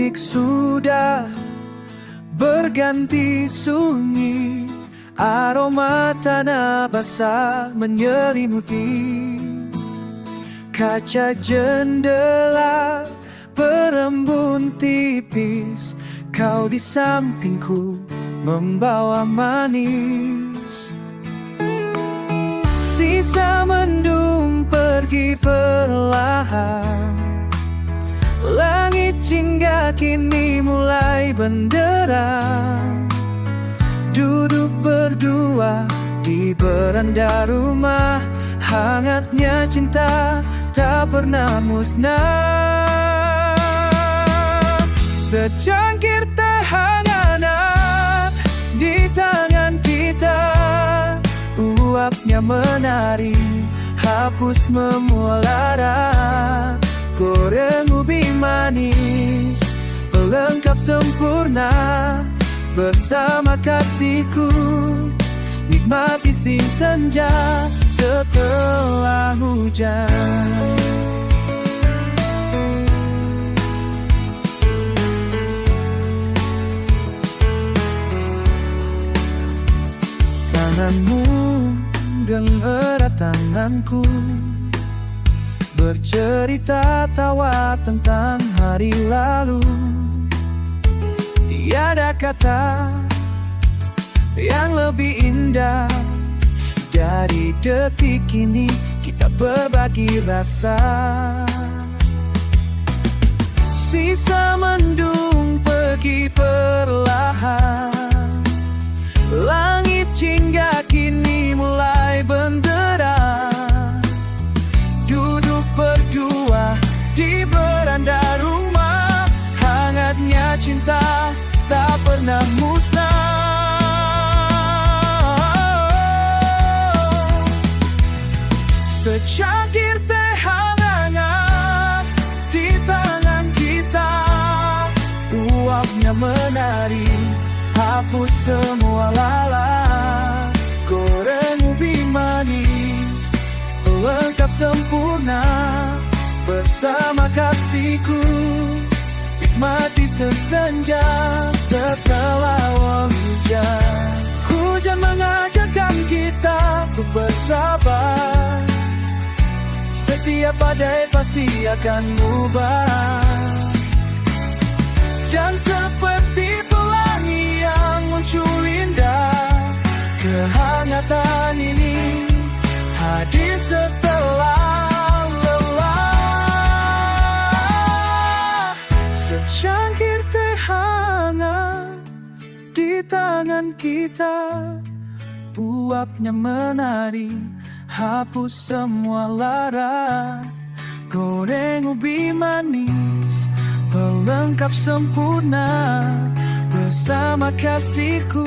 cantik sudah berganti sunyi, aroma tanah basah menyelimuti kaca jendela berembun tipis. Kau di sampingku membawa manis. Sisa mendung pergi perlahan, langit jingga kini mulai benderang. Duduk berdua di beranda rumah, hangatnya cinta tak pernah musnah. Secangkir teh hangat di tangan kita, uapnya menari, hapus memua lara. Goreng ubi manis, pelengkap sempurna bersama kasihku. Nikmati si senja setelah hujan. Tanganmu genggam tanganku, bercerita tawa tentang hari lalu. Tiada kata yang lebih indah dari detik ini kita berbagi rasa. Sisa mendung pergi perlahan, langit jingga kini mulai benderang. Duduk berdua di beranda rumah, hangatnya cinta tak pernah musnah. Secangkir teh hangat di tangan kita, uapnya menari, hapus semua lelah. Goreng ubi manis, pelengkap sempurna bersama kasihku. Nikmati sesenja setelah hujan. Hujan mengajarkan kita untuk bersabar. Setiap badai pasti akan mubah. Dan seperti pelangi yang muncul indah, kehangatan ini hadir setelah lelah. Secangkir teh hangat di tangan kita, uapnya menari, hapus semua lara. Goreng ubi manis, pelengkap sempurna bersama kasihku.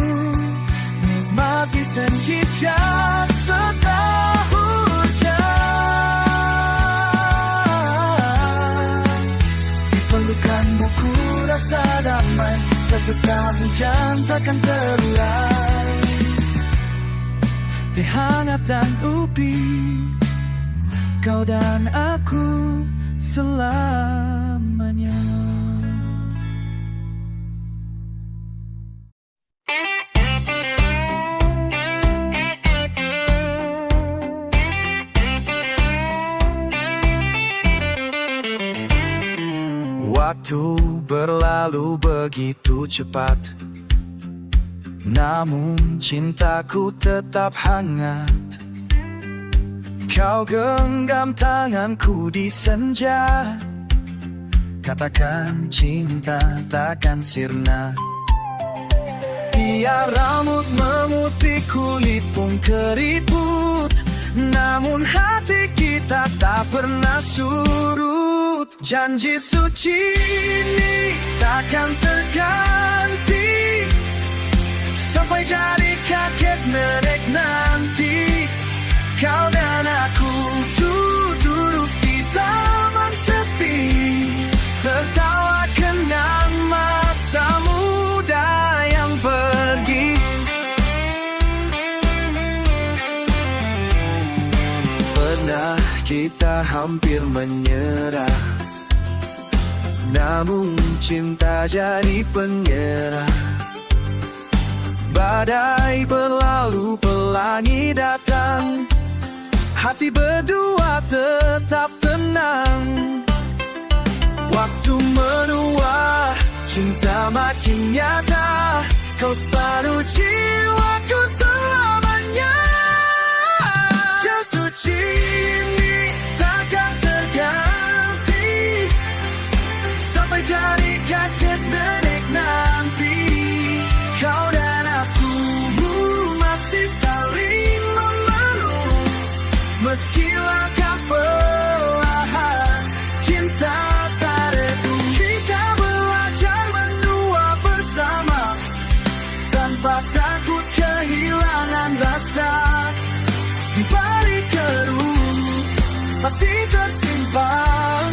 Nikmati senja setelah hujan. Di pelukanmu ku rasa damai, setelah hujan takkan terurai. Teh hangat dan ubi, kau dan aku selamanya. Waktu berlalu begitu cepat, namun cintaku tetap hangat. Kau genggam tanganku di senja, katakan cinta takkan sirna. Biar rambut memutih, kulit pun keriput, namun hati kita tak pernah surut. Janji suci ini takkan terganti, sampai jadi kakek nenek nanti. Kau dan aku duduk di taman sepi, tertawa kenang masa muda yang pergi. Pernah kita hampir menyerah, Namun cinta jadi penyerah. Badai berlalu, pelangi datang, hati berdua tetap tenang. Waktu menua, cinta makin nyata, kau separuh jiwaku selamanya. Yang suci ini takkan terganti, sampai jadi kakek nenek nanti. Kau dan aku masih saling memeluk, meski langkah perlahan, cinta tak redu. Kita belajar menua bersama, tanpa takut kehilangan rasa. Di balik keruh pasti tersimpan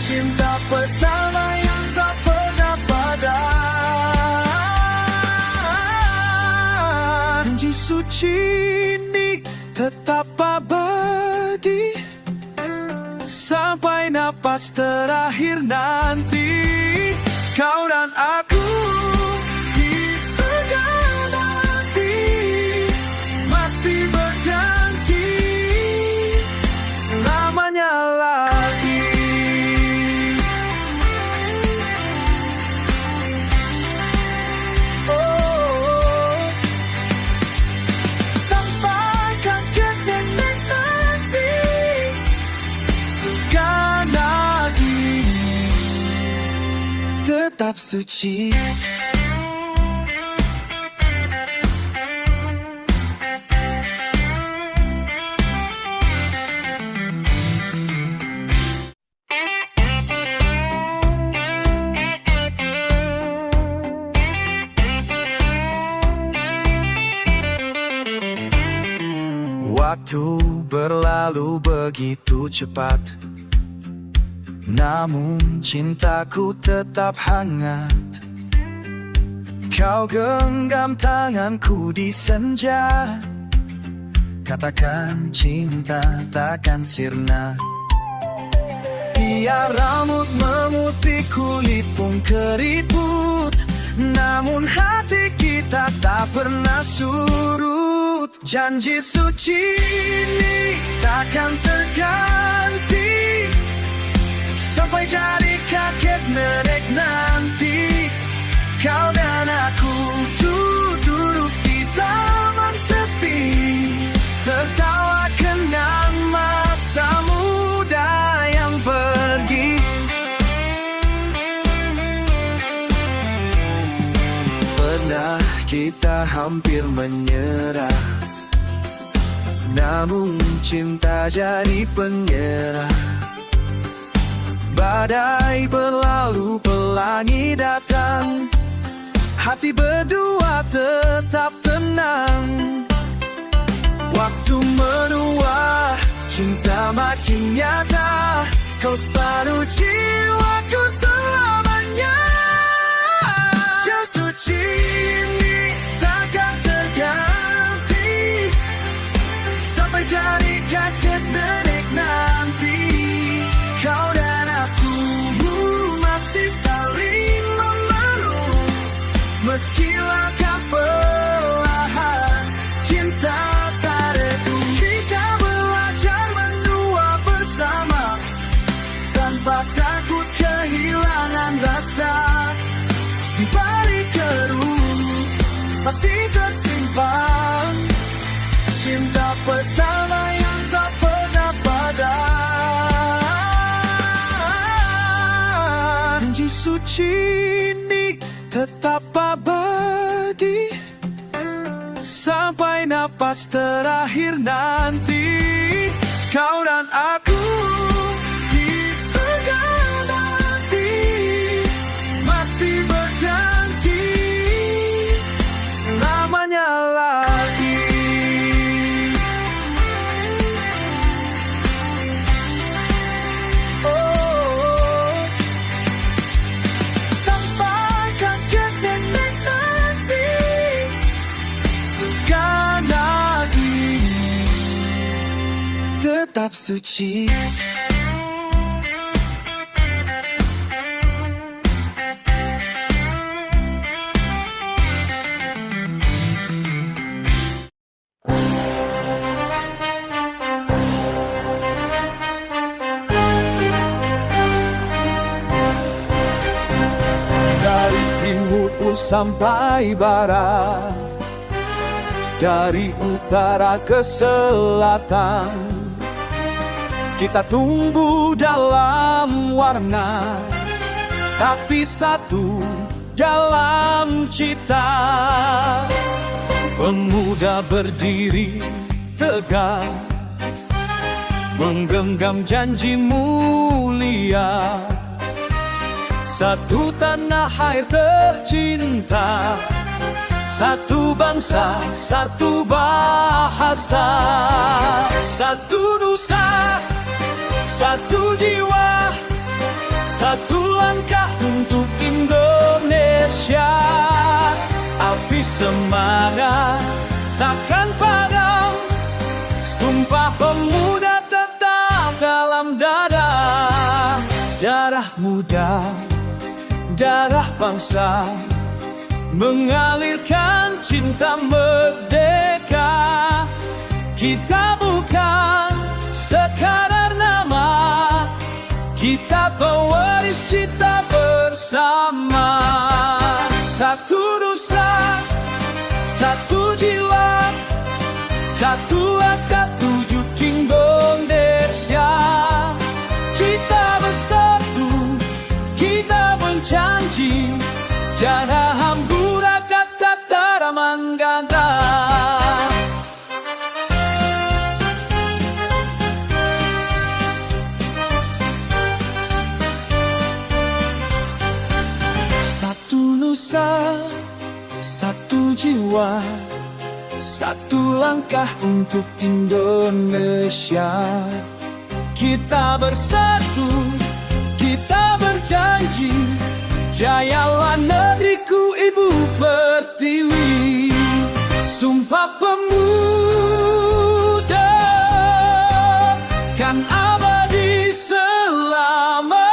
cinta pertama yang tak pernah padam. Janji suci ini tetap abadi, sampai napas terakhir nanti. Kau dan aku di segala hati masih berjanji selamanya lagi. Oh, sampai kakek nenek nanti, segala gini tetap suci. Waktu berlalu begitu cepat, namun cintaku tetap hangat. Kau genggam tanganku di senja, katakan cinta takkan sirna. Biar rambut memutih, kulit pun keriput, namun hati kita tak pernah surut. Janji suci ini takkan terganti, sampai jadi kakek nenek nanti. Kau dan aku duduk di taman sepi, tertawa kenang masa muda yang pergi. Pernah kita hampir menyerah, namun cinta jadi penyerah. Badai berlalu, pelangi datang, hati berdua tetap tenang. Waktu menua, cinta makin nyata, kau separuh jiwaku selamanya. Yang suci ini takkan terganti, sampai jadi kakek nenek nanti. Kau dan aku masih saling memeluk, meski langkah perlahan, cinta tak redu. Kita belajar menua bersama, tanpa takut kehilangan rasa. Di balik keruh pasti tersimpan cinta pertama yang tak pernah padam. Janji suci ini tetap abadi, sampai napas terakhir nanti. Kau dan aku di segala hati masih berjanji selamanya lagi. Oh, sampai kakek nenek nanti, segala gini tetap suci. sampai barat, dari utara ke selatan. Kita tumbuh dalam warna, tapi satu dalam cita. Pemuda berdiri tegak, menggenggam janji mulia. Satu tanah air tercinta, satu bangsa, satu bahasa, satu nusa, satu jiwa, satu langkah untuk Indonesia. Api semangat takkan padam, sumpah pemuda tetap dalam dada. Darah muda, darah bangsa, mengalirkan cinta merdeka. Kita bukan sekadar nama, kita pewaris cita bersama. Satu nusa, satu jiwa, satu angka tujuh Indonesia. Kita bersatu, kita berjanji, jangan hambura kata taraman ganda. Satu nusa, satu jiwa, satu langkah untuk Indonesia. Kita bersatu, kita berjanji, jayalah negeriku Ibu Pertiwi. Sumpah pemuda kan abadi selamanya.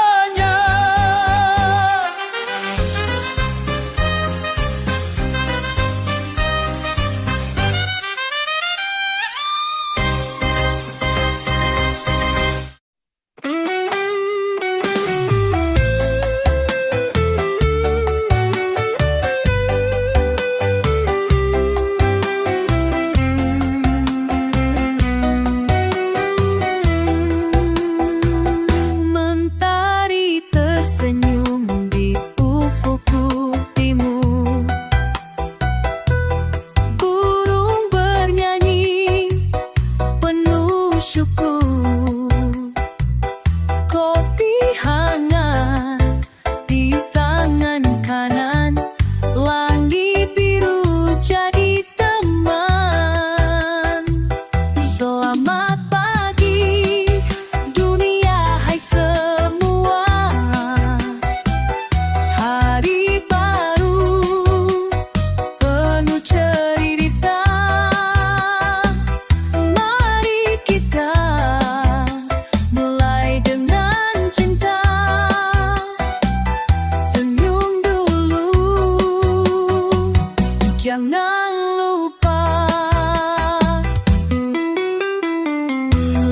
Jangan lupa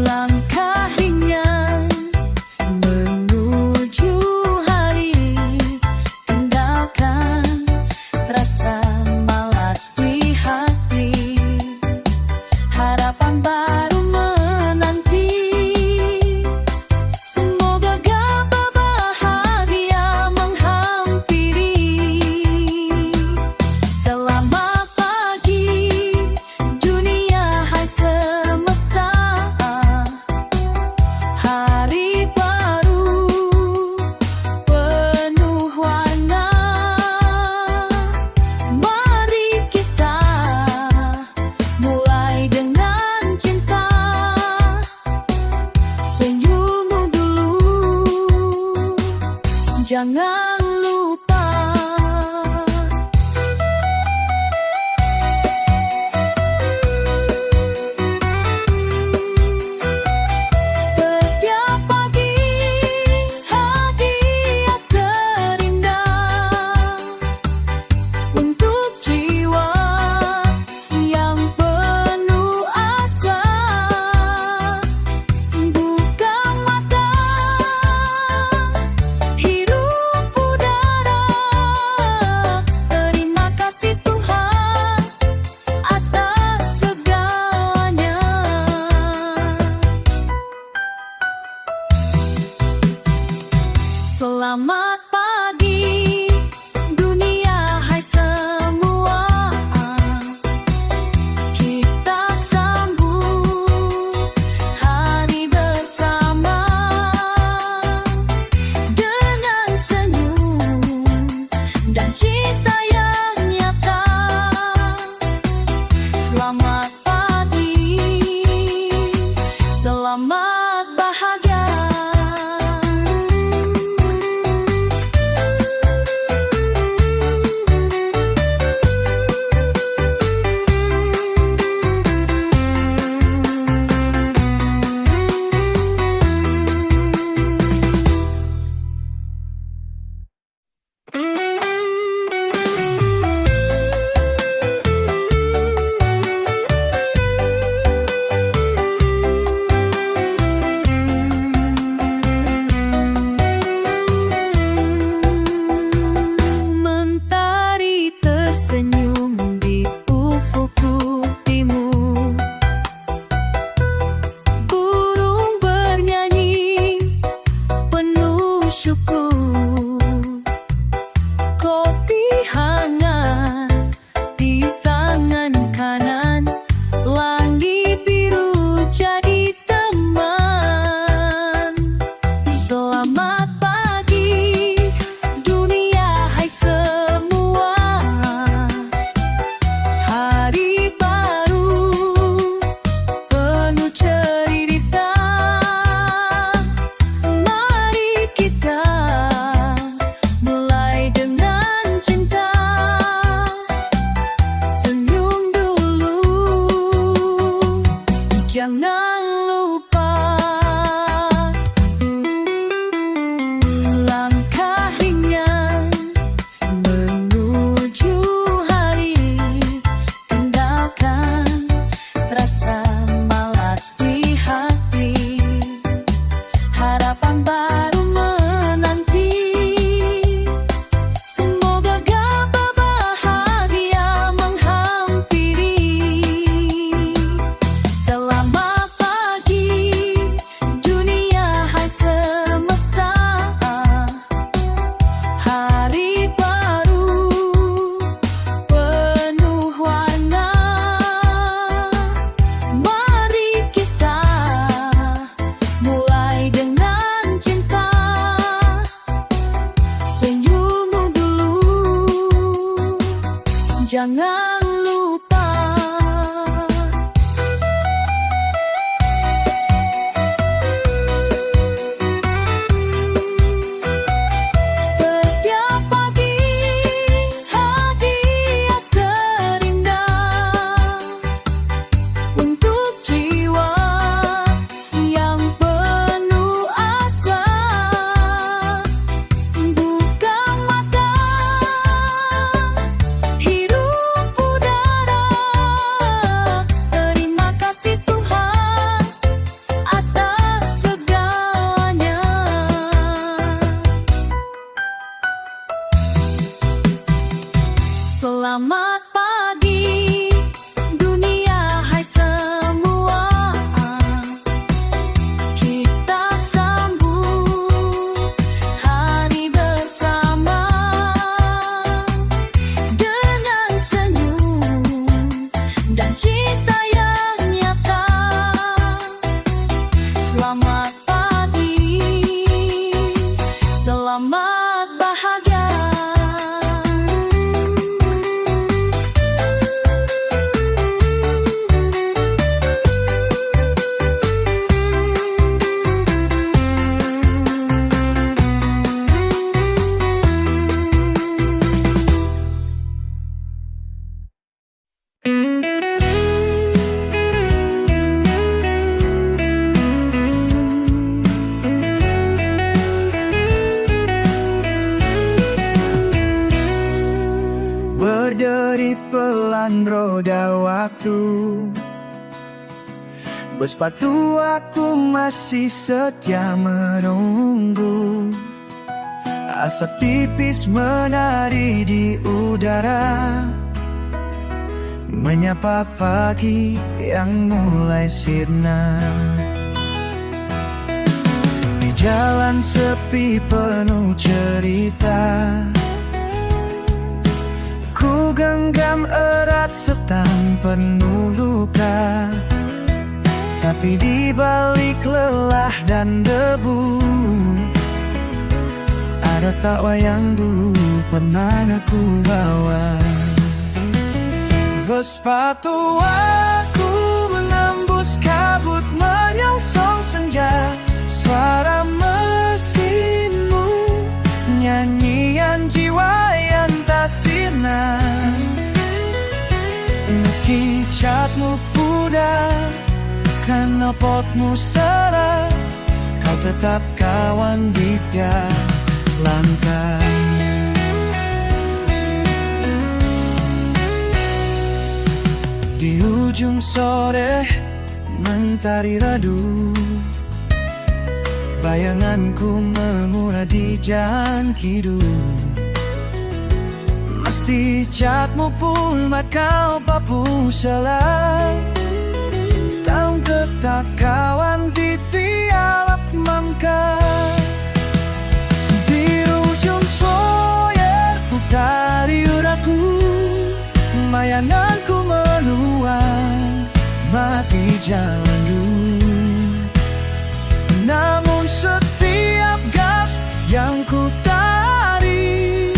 langkah ringan menuju hari. Tinggalkan rasa malas di hati, harapan baru menanti. Semoga kabar bahagia menghampiri. Selamat pagi yang lupa. Setiap pagi hadiah terindah untuk jiwa yang penuh asa. Buka mata, hirup udara, terima kasih Tuhan atas segalanya. Selamat pagi dunia, hai semua. Kita sambut hari bersama dengan senyum dan cinta yang nyata. Selamat pagi, selamat bahagia. Berderit pelan roda waktu, bersepatu aku masih setia menunggu. Asap tipis menari di udara, menyapa pagi yang mulai sirna. Di jalan sepi penuh cerita, ku genggam erat setan penuh luka. Tapi di balik lelah dan debu, ada tawa yang dulu pernah aku bawa. Bersepatu aku menembus kabut menyongsong senja. Suara mesinmu, nyanyian jiwa yang tak sirna. Meski catmu pudar, knalpotmu seret, kau tetap kawan di tiap langkah. Di ujung sore mentari redup, bayanganku mengura di jalan hidup. Mesti catmu pun bakal papu selai, tahu tetap kawan di tiap langkah. Di ujung soyer putari uraku, bayanganku menuai mati jalan dulu. Namun setiap gas yang ku tarik,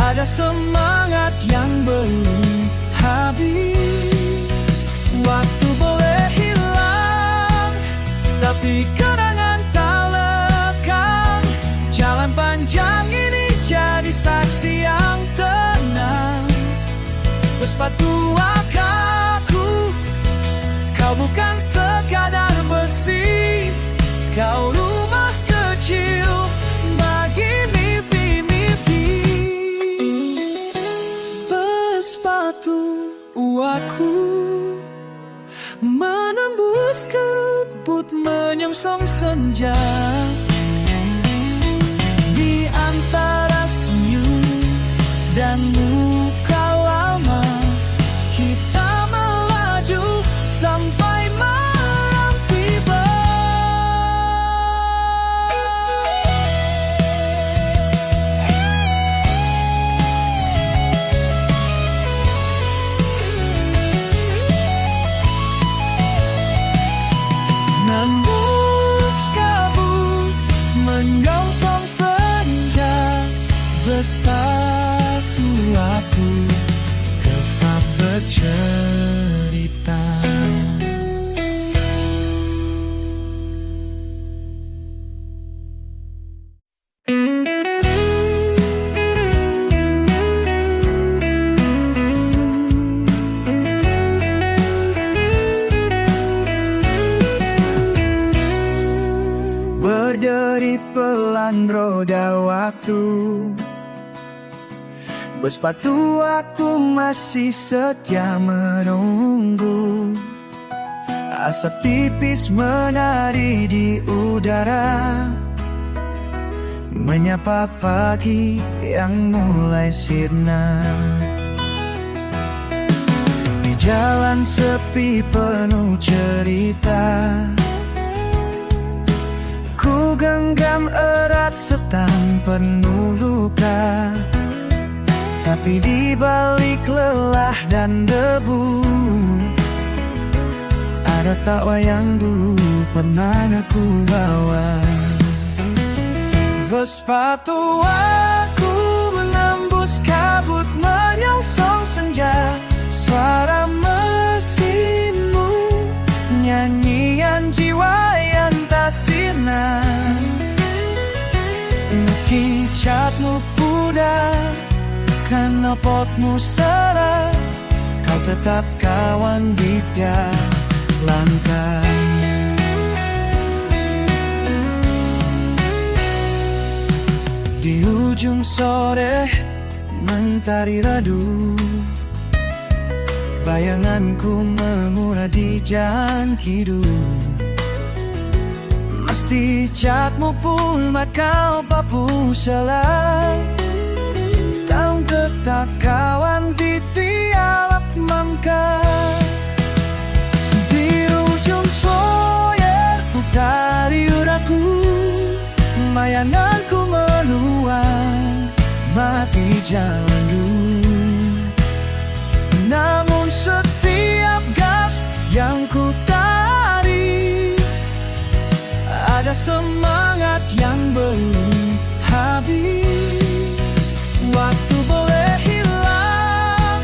ada semangat yang belum habis. Waktu boleh hilang, tapi kenangan tak lekang. Jalan panjang ini jadi saksi yang tenang. Bersepatu aku, kau bukan sekadar besi, kau rumah kecil bagi mimpi-mimpi. Bersepatu aku menembus kabut menyongsong senja. Di antara senyum dan luka lama, kita melaju sampai malam tiba. Nembus kabut bersepatu. Bersepatu aku masih setia menunggu. Asap tipis menari di udara, menyapa pagi yang mulai sirna. Di jalan sepi penuh cerita, ku genggam erat setan penuh luka. Tapi di balik lelah dan debu, ada tawa yang dulu pernah aku bawa. Bersepatu aku menembus kabut menyongsong senja. Suara mesinmu, nyanyian jiwa yang tak sirna. Meski catmu pudar, karena potmu seret, kau tetap kawan di tiap langkah. Di ujung sore mentari redup, bayanganku mengura di jalan hidup. Mesti catmu pun bakal papu selang, tahu tetap kawan di tiap langkah. Di ujung soyer putari uraku, bayanganku meluang mati jalan dulu. Namun setiap gas yang ku tarik, ada semangat yang belum habis. Waktu boleh hilang,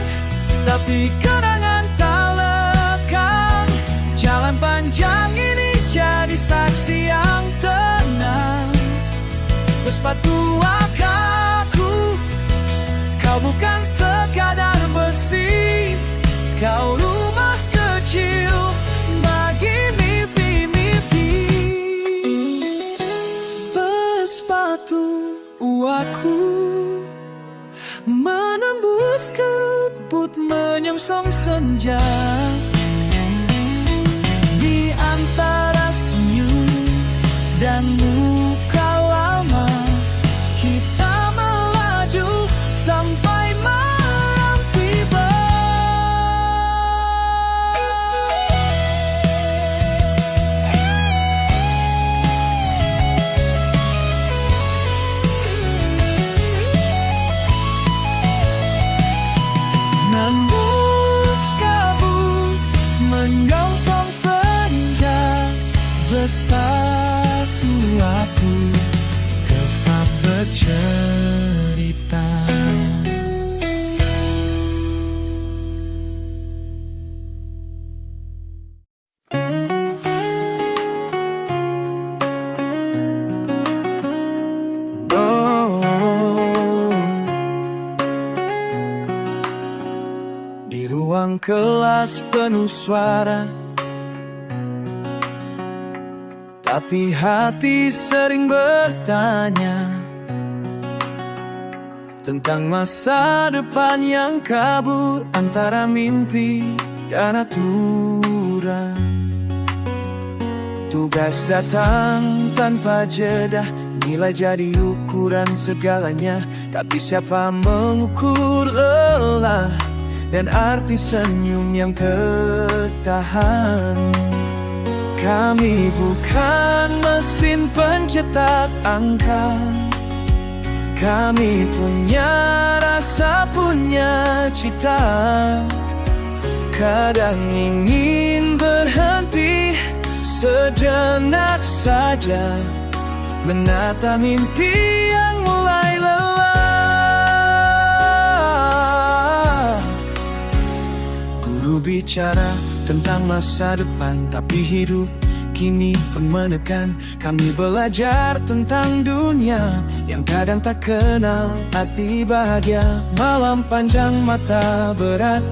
tapi kenangan tak lekang. Jalan panjang ini jadi saksi yang tenang. Bersepatu aku, kau bukan sekadar besi, kau rumah kecil bagi mimpi-mimpi. Bersepatu aku menembus kabut menyongsong senja. Di antara senyum dan luka lama, kita melaju sampai malam tiba. Nembus kabut menyongsong senja. Bersepatu aku tetap bercerita. Di ruang kelas penuh suara, tapi hati sering bertanya tentang masa depan yang kabur antara mimpi dan aturan. Tugas datang tanpa jeda, nilai jadi ukuran segalanya. Tapi siapa mengukur lelah dan arti senyum yang tertahan? Kami bukan mesin pencetak angka, kami punya rasa, punya cita. Kadang ingin berhenti sejenak saja, menata mimpi yang mulai lelah. Guru bicara tentang masa depan, tapi hidup kini pun menekan. Kami belajar tentang dunia yang kadang tak kenal arti bahagia. Malam panjang mata berat,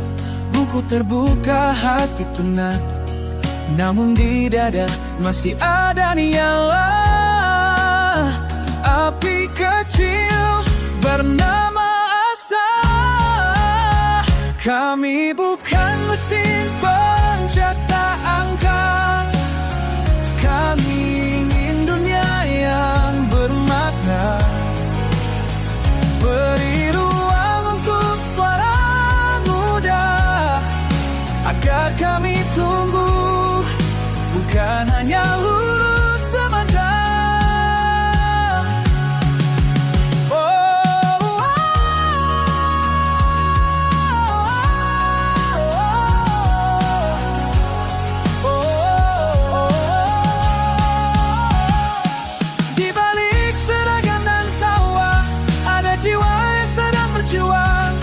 buku terbuka hati penat, namun di dada masih ada nyala api kecil bernama Asa. Kami bukan mesin pencetak angka, kami ingin dunia yang bermakna. Beri ruang untuk suara muda, agar kami tumbuh, bukan hanya lurus semata. Di balik seragam dan tawa, ada jiwa yang sedang berjuang.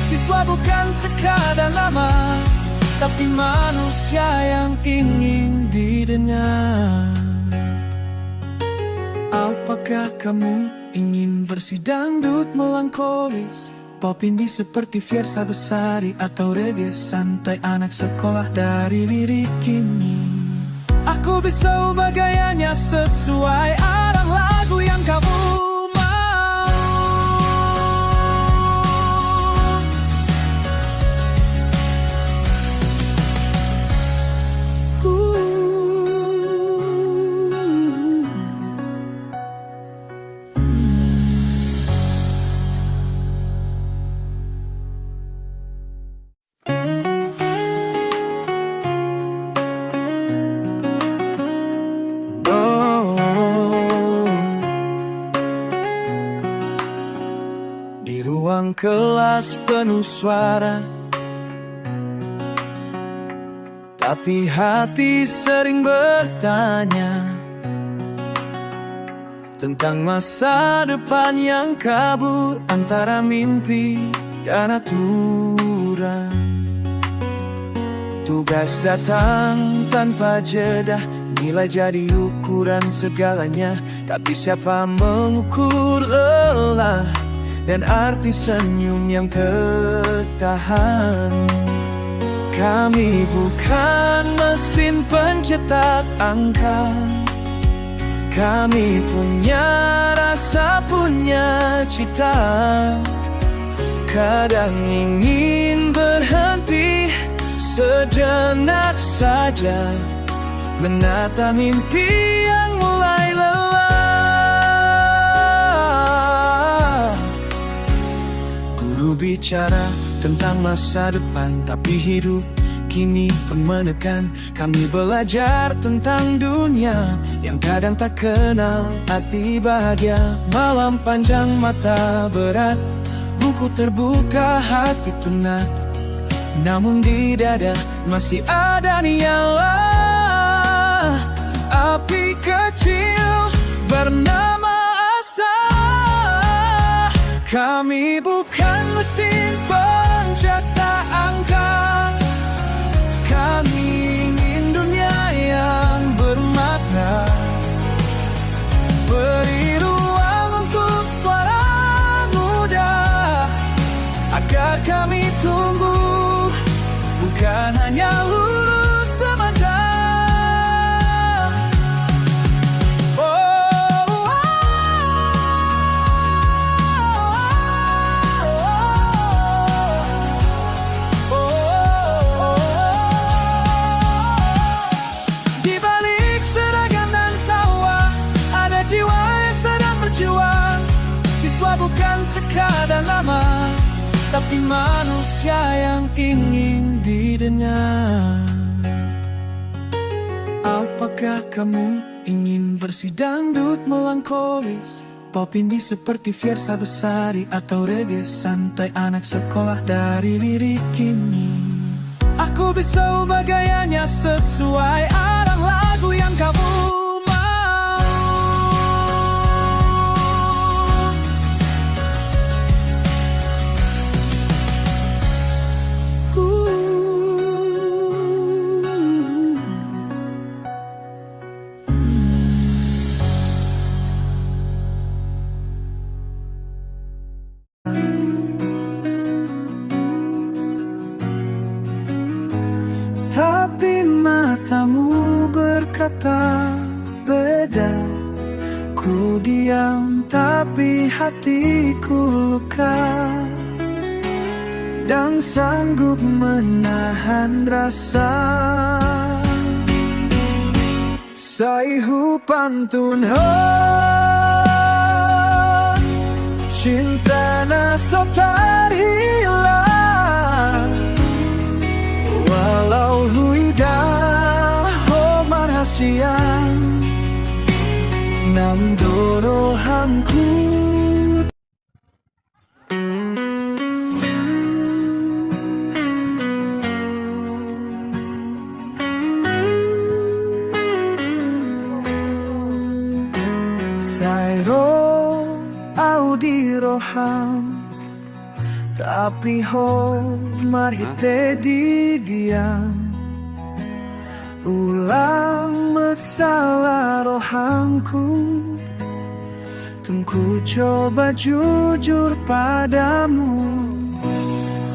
Siswa bukan sekadar nama, tapi manusia yang ingin didengar. Apakah kamu ingin versi dangdut melankolis, pop indie seperti Fiersa Besari, atau reggae santai anak sekolah dari lirik ini? Aku bisa ubah gayanya sesuai arang lagu yang kamu ruang kelas penuh suara, tapi hati sering bertanya tentang masa depan yang kabur antara mimpi dan aturan. Tugas datang tanpa jeda, nilai jadi ukuran segalanya, tapi siapa mengukur lelah dan arti senyum yang tertahan? Kami bukan mesin pencetak angka, kami punya rasa, punya cita. Kadang ingin berhenti sejenak saja, menata mimpi yang mulai lelah. Guru bicara tentang masa depan, tapi hidup kini pun menekan. Kami belajar tentang dunia yang kadang tak kenal arti bahagia. Malam panjang, mata berat, buku terbuka, hati penat, namun di dada masih ada nyala api kecil bernama Asa. Kami bukan mesin pencetak angka, kami ingin dunia yang bermakna. Beri ruang untuk suara muda, agar kami tumbuh, bukan hanya lurus semata. Di balik seragam dan tawa, ada jiwa yang sedang berjuang. Siswa bukan sekadar nama, tapi manusia yang ingin didengar. Apakah kamu ingin versi dangdut melankolis, pop indie seperti Fiersa Besari, atau reggae santai anak sekolah dari lirik ini? Aku bisa ubah gayanya sesuai arang lagu yang kamu tapi matamu berkata beda. Ku diam tapi hatiku luka, dan sanggup menahan rasa. Saihu pantun ho, cinta na sotar hilang, walau huida ho marhasian nang dorohanku. Sairo audi roham, tapi ho marhite di diam. Ulang masalah rohanku, tungku coba jujur padamu.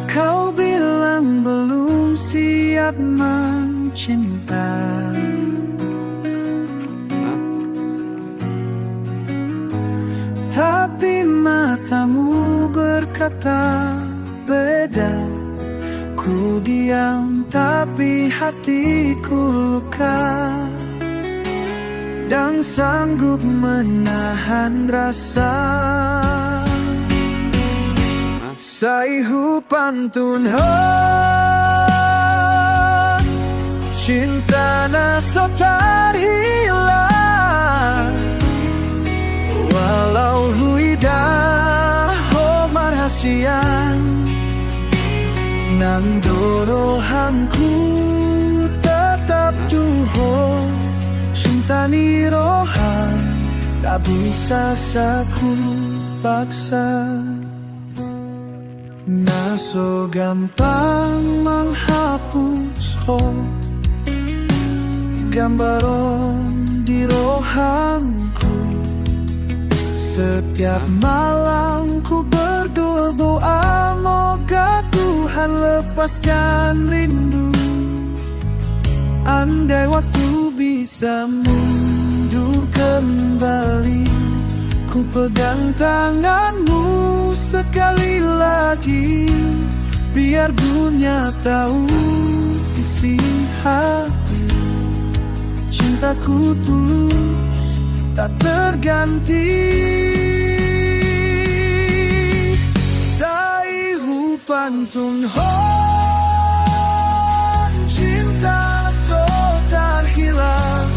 Kau bilang belum siap mencinta, tapi matamu berkata beda. Ku diam tapi hatiku luka, dan sanggup menahan rasa. Saihu pantun ho, cinta na sotar hilang, walau huida ho marhasian nang dorohanku tetap tuho. Cinta ni rohan tak bisa saku paksa, na so gampang menghapus ho gambaron di rohanku. Setiap malam ku berdoa, moga Tuhan lepaskan rindu. Andai waktu bisa mundur kembali, ku pegang tanganmu sekali lagi, biar dunia tahu isi hati. Cintaku tulus tak terganti. Saihu pantun ho, cinta so tak hilang,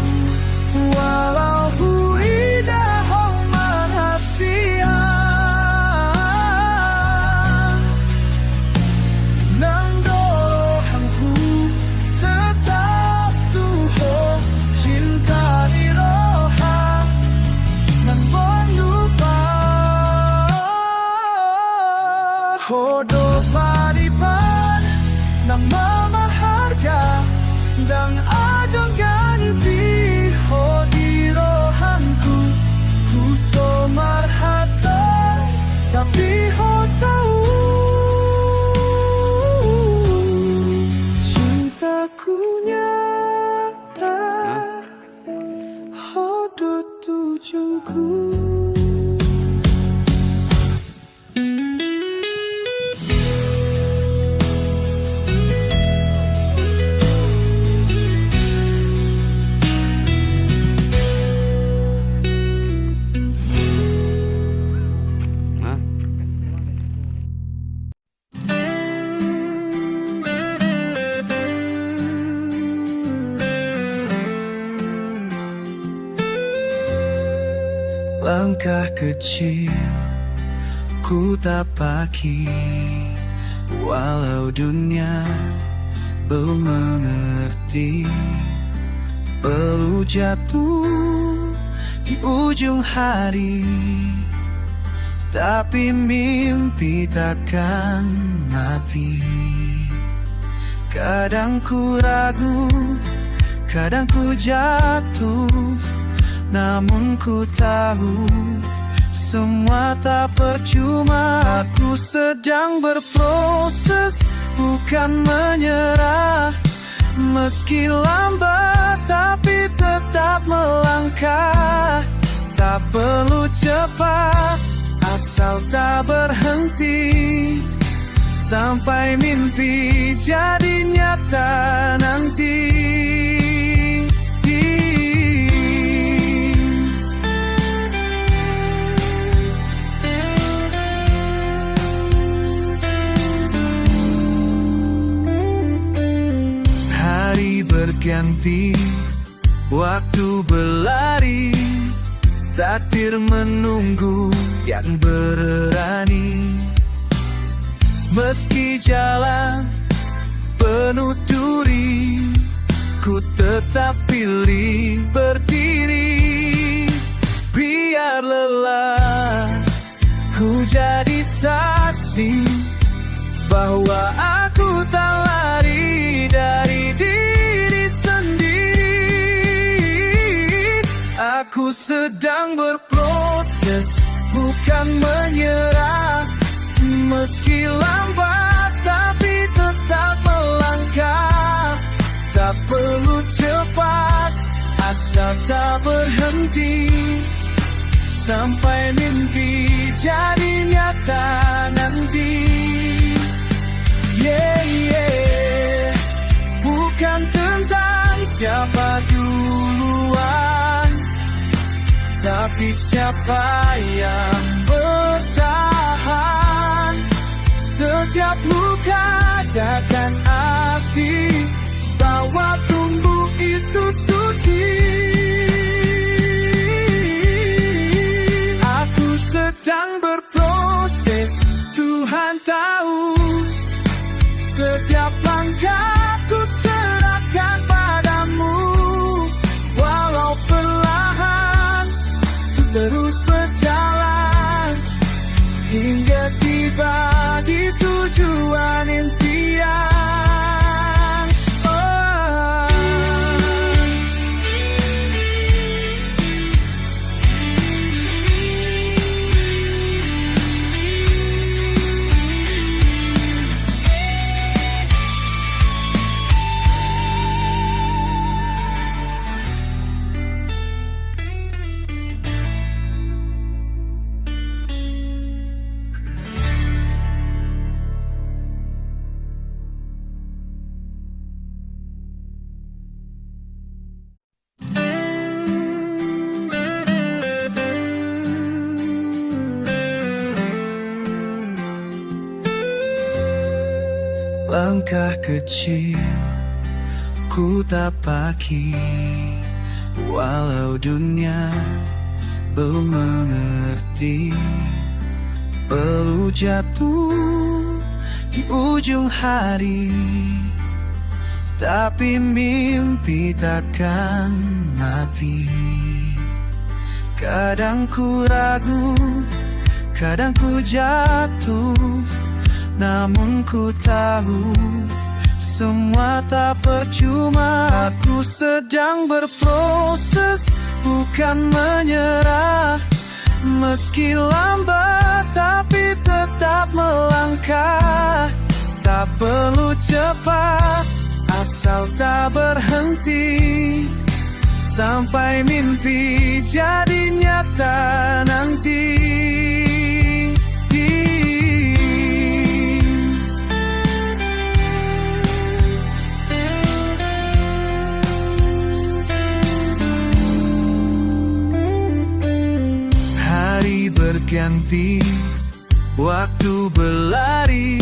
walau huida ho marhasian nang dorohanku tetap tuho. Cinta ni rohan nang lupa hodo paripan nang mamaharga, dan adong ganti ho di rohanku. Ku so marhata tapi ho tahu cintaku nyata ho do tujungku. Langkah kecil ku tapaki, walau dunia belum mengerti. Perlu jatuh di ujung hari, tapi mimpi takkan mati. Kadang ku ragu, kadang ku jatuh, namun ku tahu semua tak percuma. Aku sedang berproses, bukan menyerah. Meski lambat tapi tetap melangkah, Tak perlu cepat, asal tak berhenti, sampai mimpi jadi nyata nanti. Hari berganti, waktu berlari, takdir menunggu yang berani. Meski jalan penuh duri, ku tetap pilih berdiri. Biar lelah, ku jadi saksi bahwa aku tak lari dari diri sendiri. Aku sedang berproses, bukan menyerah. Meski lambat, tapi tetap melangkah. Tak perlu cepat, asal tak berhenti, sampai mimpi jadi nyata nanti. Yeah, yeah. Bukan tentang siapa duluan, tapi siapa yang bertahan. Setiap luka takkan arti bahwa tumbuh itu suci. Aku sedang berproses, Tuhan tahu. Setiap langkahku serahkan padamu. Walau perlahan, ku terus berjalan hingga tiba di tujuan impian. Langkah kecil ku tapaki, walau dunia belum mengerti. Perlu jatuh di ujung hari, tapi mimpi takkan mati. Kadang ku ragu, kadang ku jatuh, namun ku tahu semua tak percuma. Aku sedang berproses, bukan menyerah. Meski lambat, tapi tetap melangkah. Tak perlu cepat, asal tak berhenti, sampai mimpi jadi nyata nanti. Berganti, waktu berlari,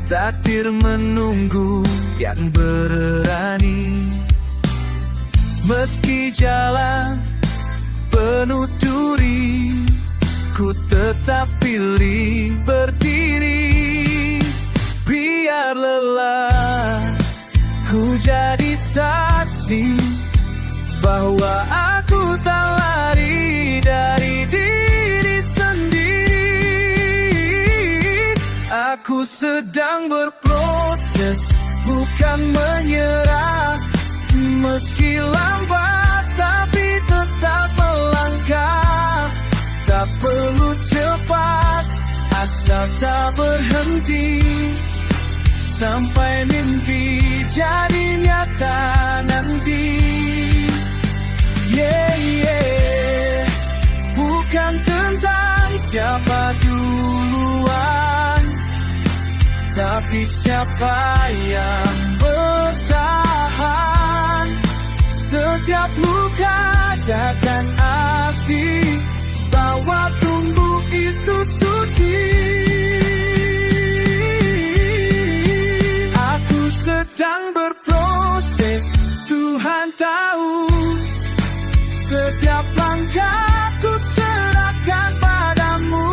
takdir menunggu yang berani. Meski jalan penuh duri, ku tetap pilih berdiri. Biar lelah, ku jadi saksi bahwa aku tak lari dari diri sendiri. Aku sedang berproses, bukan menyerah. Meski lambat, tapi tetap melangkah. Tak perlu cepat, asal tak berhenti, sampai mimpi jadi nyata nanti. Yeah, yeah. siapa yang bertahan. Setiap luka takkan arti bahwa tumbuh itu suci. Aku sedang berproses, Tuhan tahu. Setiap langkahku serahkan padamu.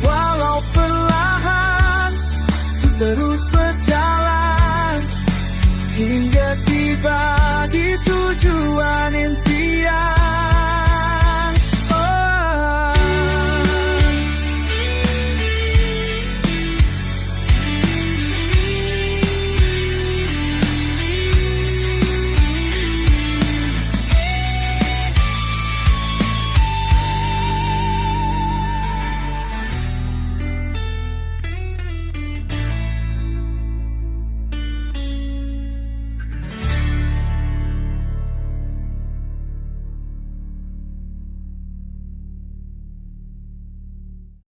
Walau perlahan, ku terus berjalan hingga tiba di tujuan impian.